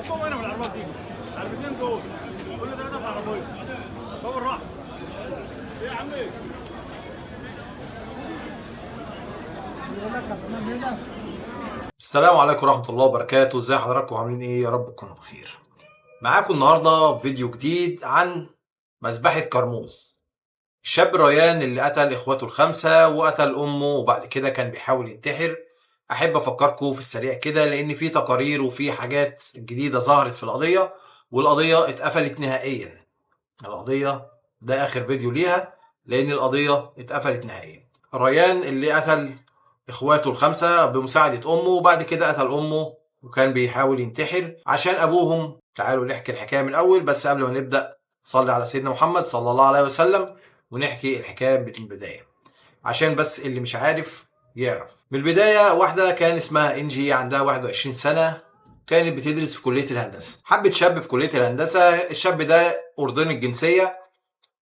حطهم هنا في العربيه دي. العربيتين دول كل ثلاثه في العربيه. طب بالراحه. ايه يا عمي؟ السلام عليكم ورحمة الله وبركاته. ازي حضراتكم عاملين ايه؟ يا رب تكونوا بخير. معاكم النهارده فيديو جديد عن مذبحة كرموز. الشاب ريان اللي قتل اخواته الخمسة وقتل امه وبعد كده كان بيحاول ينتحر. احب افكركم في السريع كده لان في تقارير وفي حاجات جديدة ظهرت في القضية، والقضية اتقفلت نهائيا. القضية ده اخر فيديو ليها لان القضية اتقفلت نهائيا. ريان اللي قتل اخواته الخمسة بمساعدة امه وبعد كده قتل امه وكان بيحاول ينتحر عشان ابوهم. تعالوا نحكي الحكاية من الاول، بس قبل ما نبدأ صلي على سيدنا محمد صلى الله عليه وسلم ونحكي الحكاية من البداية عشان بس اللي مش عارف يعرف. من البداية واحدة كان اسمها انجي، عندها 21 سنة، كانت بتدرس في كلية الهندسة. حبت شاب في كلية الهندسة. الشاب ده أردني الجنسية،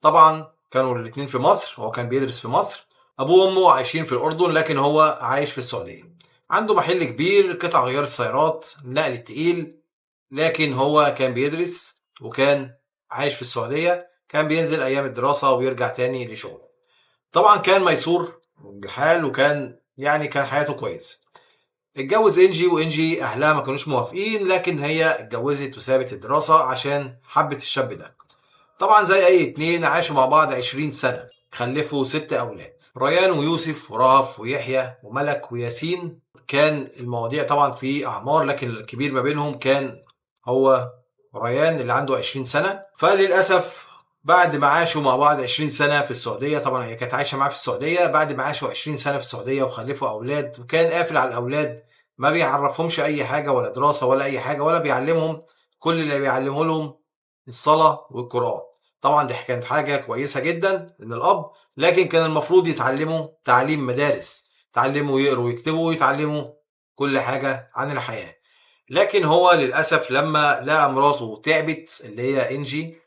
طبعا كانوا الاتنين في مصر، هو كان بيدرس في مصر، ابوه وامه عايشين في الاردن لكن هو عايش في السعوديه. عنده محل كبير قطع غيار السيارات النقل التقيل، لكن هو كان بيدرس وكان عايش في السعوديه، كان بينزل ايام الدراسه ويرجع تاني لشغله. طبعا كان ميسور الحال وكان كان حياته كويسه. اتجوز انجي، وانجي اهلها ما كانوش موافقين لكن هي اتجوزت وسابت الدراسه عشان حبت الشاب ده. طبعا زي اي اتنين عاشوا مع بعض 20 سنة، خلفوا 6 اولاد، ريان ويوسف ورهف ويحيى وملك وياسين. كان المواضيع طبعا في اعمار لكن الكبير ما بينهم كان هو ريان اللي عنده 20 سنة. فللأسف بعد ما عاشوا مع بعض 20 سنة في السعودية، طبعا هي كانت عايشة معاه في السعودية، بعد ما عاشوا 20 سنة في السعودية وخلفوا أولاد وكان قافل على الأولاد، ما بيعرفهمش أي حاجة ولا دراسة ولا أي حاجة ولا بيعلمهم. كل اللي بيعلمه لهم الصلاة والقرآن. طبعا دي كانت حاجة كويسة جدا من الأب، لكن كان المفروض يتعلموا تعليم مدارس، يتعلموا يقروا ويكتبوا ويتعلموا كل حاجة عن الحياة. لكن هو للأسف لما لقى مراته تعبت اللي هي إنجي،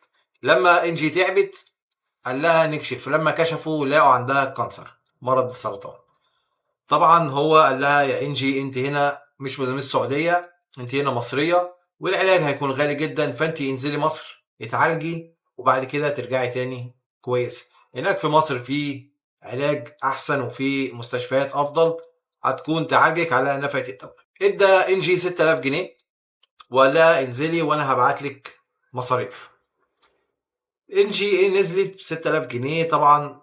لما إنجي تعبت قال لها نكشف. لما كشفوا لقوا عندها كانسر، مرض السرطان. طبعا هو قال لها يا إنجي أنت هنا مش من السعودية، أنت هنا مصرية والعلاج هيكون غالي جدا، فأنت انزلي مصر اتعالجي وبعد كده ترجعي تاني كويس. هناك في مصر في علاج أحسن وفي مستشفيات أفضل هتكون تعالجك على نفقة الدولة. ادى إنجي 6000 جنيه وقال لها انزلي وأنا هبعت لك مصاريف. انجي نزلت ب 6000 جنيه. طبعا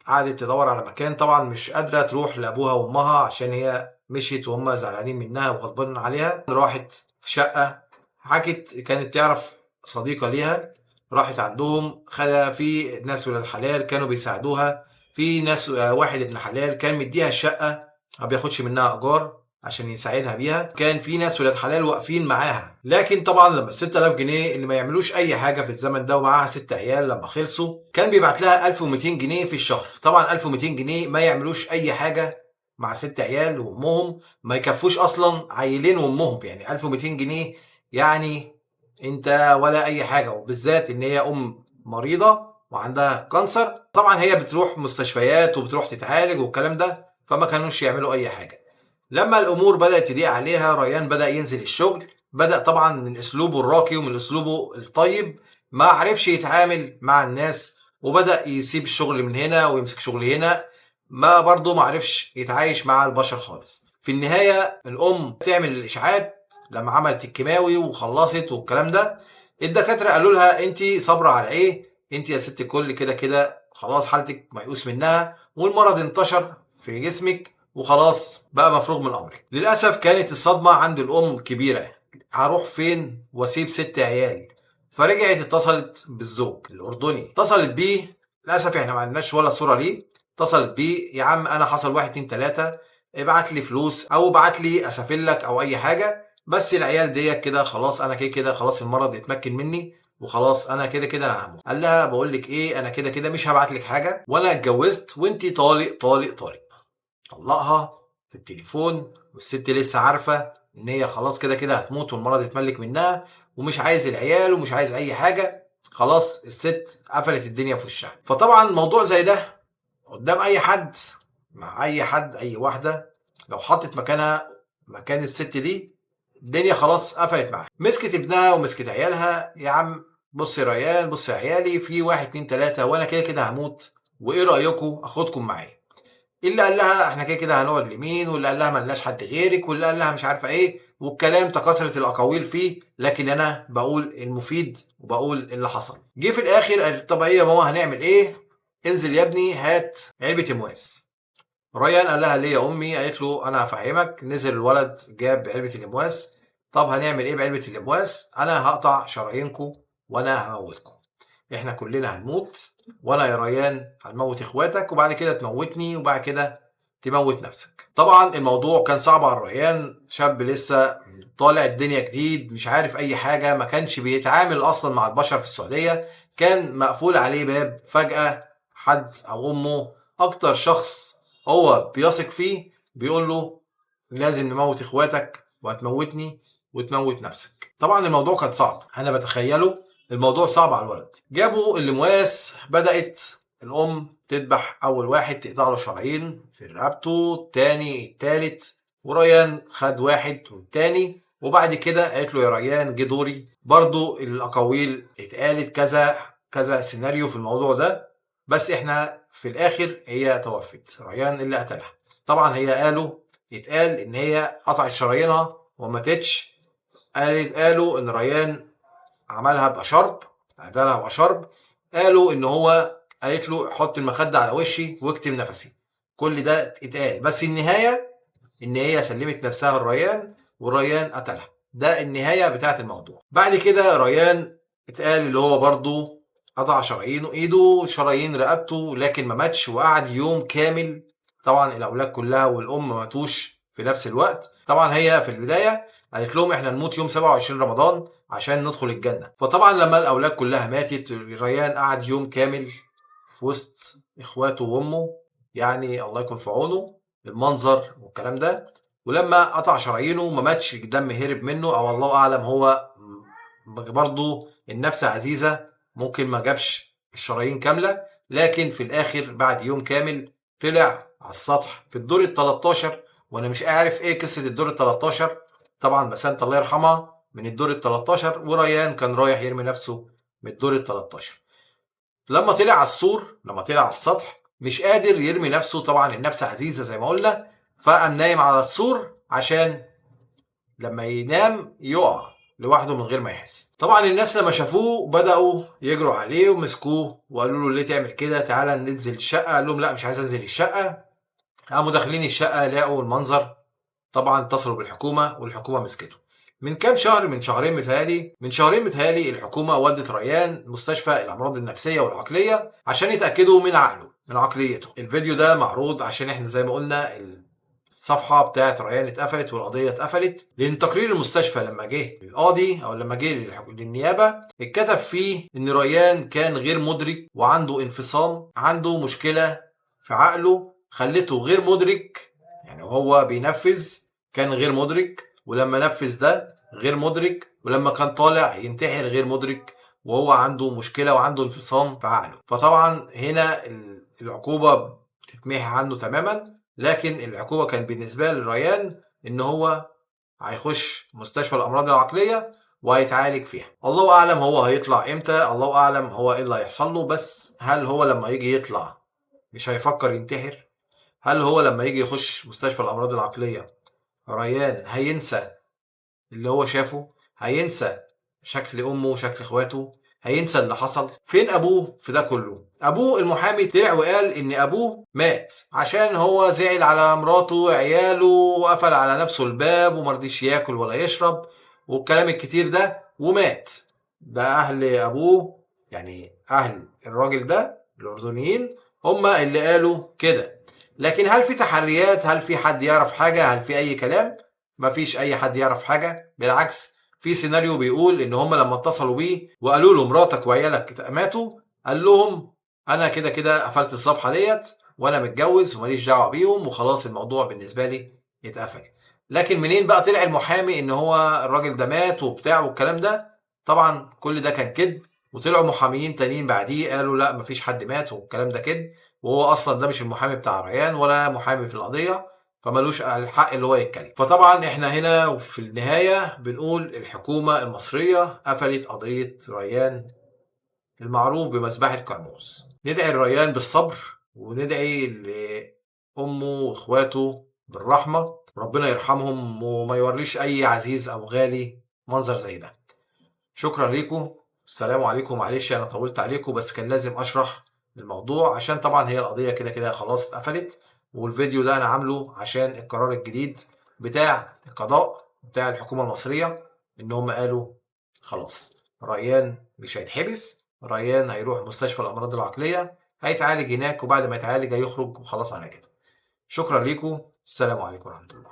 قعدت تدور على مكان، طبعا مش قادرة تروح لأبوها وأمها عشان هي مشيت وهم زعلانين منها وغضبانين عليها. راحت في شقة، حكت كانت تعرف صديقة ليها، راحت عندهم خدها في ناس ولاد حلال كانوا بيساعدوها، في ناس واحد ابن حلال كان مديها الشقة ما بياخدش منها إيجار عشان يساعدها بيها، كان في ناس ولاد حلال واقفين معاها. لكن طبعا لما 6000 جنيه اللي ما يعملوش اي حاجه في الزمن ده ومعاها 6 عيال لما خلصوا، كان بيبعت لها 1200 جنيه في الشهر. طبعا 1200 جنيه ما يعملوش اي حاجه مع 6 عيال وامهم، ما يكفوش اصلا عيلين وامهم. 1200 جنيه يعني انت ولا اي حاجه، وبالذات ان هي ام مريضه وعندها كانسر. طبعا هي بتروح مستشفيات وبتروح تتعالج والكلام ده، فما كانوش يعملوا اي حاجه. لما الامور بدات تضيق عليها ريان بدا ينزل الشغل، بدا طبعا من اسلوبه الراقي ومن اسلوبه الطيب ما عرفش يتعامل مع الناس وبدا يسيب الشغل من هنا ويمسك شغل هنا، ما برضه ما عرفش يتعايش مع البشر خالص. في النهايه الام تعمل الاشاعات لما عملت الكيماوي وخلصت والكلام ده، الدكاتره قالوا لها انت صابره على ايه؟ انت يا ست الكل كده كده خلاص حالتك ميؤوس منها والمرض انتشر في جسمك وخلاص بقى مفروغ من امرك. للاسف كانت الصدمه عند الام كبيره، هروح فين واسيب 6 عيال؟ فرجعت اتصلت بالزوج الاردني، اتصلت بيه. للاسف احنا ما عندناش ولا صوره ليه. اتصلت بيه يا عم انا حصل 1 2 3، ابعت لي فلوس او ابعت لي اسافلك او اي حاجه، بس العيال ديت كده خلاص انا كده كده خلاص المرض يتمكن مني وخلاص انا كده كده انا هموت. قال لها بقول لك ايه، انا كده كده مش هبعت لك حاجه وانا اتجوزت وانت طالق طالق طالق. طلقها في التليفون والست لسه عارفه ان هي خلاص كده كده هتموت والمرض يتملك منها ومش عايز العيال ومش عايز اي حاجه. خلاص الست قفلت الدنيا في وشها. فطبعا موضوع زي ده قدام اي حد، مع اي حد اي واحده لو حطت مكانها مكان الست دي الدنيا خلاص قفلت معاها. مسكت ابنها ومسكت عيالها، يا عم بص يا ريان، بص يا عيالي، في 1 2 3 وانا كده كده هموت، وايه رايكم اخدكم معايا؟ اللي قال لها احنا كده كده هنقعد لمين، واللي قال لها ملناش حد غيرك، واللي قال لها مش عارفه ايه، والكلام تكاثرت الاقاويل فيه، لكن انا بقول المفيد وبقول اللي حصل. جه في الاخر قالت طب ايه يا ماما هنعمل ايه؟ انزل يا ابني هات علبه امواس. ريان قال لها ليه يا امي؟ قالت له انا هفهمك. نزل الولد جاب علبه الامواس. طب هنعمل ايه بعلبه الامواس؟ انا هقطع شرايينكم وانا هموتكم، احنا كلنا هنموت، وانا يا ريان هنموت اخواتك، وبعد كده تموتني، وبعد كده تموت نفسك. طبعا الموضوع كان صعب على ريان، شاب لسه طالع الدنيا جديد، مش عارف اي حاجه، ما كانش بيتعامل اصلا مع البشر في السعوديه، كان مقفول عليه باب. فجاه حد او امه، اكتر شخص هو بيثق فيه، بيقول له لازم نموت اخواتك وهتموتني وتموت نفسك. طبعا الموضوع كان صعب، انا بتخيله الموضوع صعب على الولد. جابوا الامواس، بدأت الام تذبح اول واحد، تقطع له شرايين في رقبته، التاني التالت، وريان خد واحد والتاني. وبعد كده قالت له يا ريان جه دوري. برضو الاقاويل اتقالت كذا كذا سيناريو في الموضوع ده، بس احنا في الاخر هي توفت، ريان اللي قتلها. طبعا هي يتقال ان هي قطعت شرايينها وما ماتتش. قالوا ان ريان عملها بشرب، عدلها بشرب. قالوا ان هو قالت له حط المخدة على وشي واكتم نفسي. كل ده اتقال، بس النهاية ان هي سلمت نفسها لريان والريان قتلها. ده النهاية بتاعت الموضوع. بعد كده ريان اتقال اللي هو برضو قطع شرايينه، ايده شرايين رقبته، لكن ما ماتش وقعد يوم كامل. طبعا الاولاد كلها والام ما ماتوش في نفس الوقت. طبعا هي في البدايه قالت لهم احنا نموت يوم 27 رمضان عشان ندخل الجنه. فطبعا لما الاولاد كلها ماتت، ريان قعد يوم كامل في وسط اخواته وامه، يعني الله يكون في عونه المنظر والكلام ده. ولما قطع شرايينه ما ماتش، الدم هرب منه، او الله اعلم هو برضه النفس عزيزه، ممكن ما جابش الشرايين كامله. لكن في الاخر بعد يوم كامل طلع على السطح في الدور ال 13، وانا مش عارف ايه قصه الدور ال 13. طبعا بسنت الله يرحمها من الدور ال 13، وريان كان رايح يرمي نفسه من الدور ال 13. لما طلع على السور، لما طلع على السطح مش قادر يرمي نفسه، طبعا النفس عزيزه زي ما قلنا، فقام نايم على السور عشان لما ينام يقع لوحده من غير ما يحس. طبعا الناس لما شافوه بدأوا يجروا عليه ومسكوه وقالوا له ليه تعمل كده، تعالى ننزل الشقة. قال لهم لا مش عايز انزل الشقة. قاموا داخلين الشقة لقوا المنظر. طبعا اتصلوا بالحكومة والحكومة مسكته. من كام شهر، من شهرين متهيألي الحكومة ودت ريان مستشفى الأمراض النفسية والعقلية عشان يتأكدوا من عقله من عقليته. الفيديو ده معروض عشان احنا زي ما قلنا الصفحه بتاعت ريان اتقفلت والقضيه اتقفلت، لان تقرير المستشفى لما جه للقاضي او لما جه للنيابه اتكتب فيه ان ريان كان غير مدرك وعنده انفصام، عنده مشكله في عقله خلته غير مدرك. يعني هو بينفذ كان غير مدرك، ولما نفذ ده غير مدرك، ولما كان طالع ينتحر غير مدرك، وهو عنده مشكله وعنده انفصام في عقله. فطبعا هنا العقوبه بتتمحي عنه تماما. لكن العقوبة كان بالنسبة لريان ان هو هيخش مستشفى الامراض العقلية وهيتعالج فيها. الله اعلم هو هيطلع امتى، الله اعلم هو ايه اللي هيحصل له. بس هل هو لما يجي يطلع مش هيفكر ينتحر؟ هل هو لما يجي يخش مستشفى الامراض العقلية ريان هينسى اللي هو شافه؟ هينسى شكل امه وشكل اخواته؟ هينسى اللي حصل؟ فين ابوه في ده كله؟ ابوه المحامي طلع وقال ان ابوه مات عشان هو زعل على مراته وعياله وقفل على نفسه الباب ومرضيش ياكل ولا يشرب والكلام الكتير ده ومات. ده اهل ابوه، يعني اهل الراجل ده الاردنيين هم اللي قالوا كده. لكن هل في تحريات؟ هل في حد يعرف حاجة؟ هل في اي كلام؟ مفيش اي حد يعرف حاجة. بالعكس، في سيناريو بيقول ان هم لما اتصلوا بيه وقالوا له مراتك وعيالك ماتوا، قال لهم انا كده كده قفلت الصفحة ديت وانا متجوز وماليش دعوة بيهم وخلاص الموضوع بالنسبة لي اتقفل. لكن منين بقى طلع المحامي ان هو الراجل ده مات وبتاع والكلام ده؟ طبعا كل ده كان كذب، وطلعوا محاميين تانيين بعديه قالوا لا مفيش حد مات والكلام ده كذب، وهو اصلا ده مش المحامي بتاع ريان ولا محامي في القضية. فمالوش الحق اللي هو يتكلم. فطبعا احنا هنا وفي النهايه بنقول الحكومه المصريه قفلت قضيه ريان المعروف بمذبحه كرموز. ندعي الريان بالصبر، وندعي لامه واخواته بالرحمه، ربنا يرحمهم وما يوريش اي عزيز او غالي منظر زي ده. شكرا ليكم، السلام عليكم. معلش انا طولت عليكم، بس كان لازم اشرح الموضوع عشان طبعا هي القضيه كده كده خلاص اتقفلت، والفيديو ده انا عامله عشان القرار الجديد بتاع القضاء بتاع الحكومه المصريه، ان هم قالوا خلاص ريان مش هيتحبس، ريان هيروح مستشفى الامراض العقليه هيتعالج هناك، وبعد ما يتعالج هيخرج وخلاص على كده. شكرا ليكم، السلام عليكم ورحمه الله.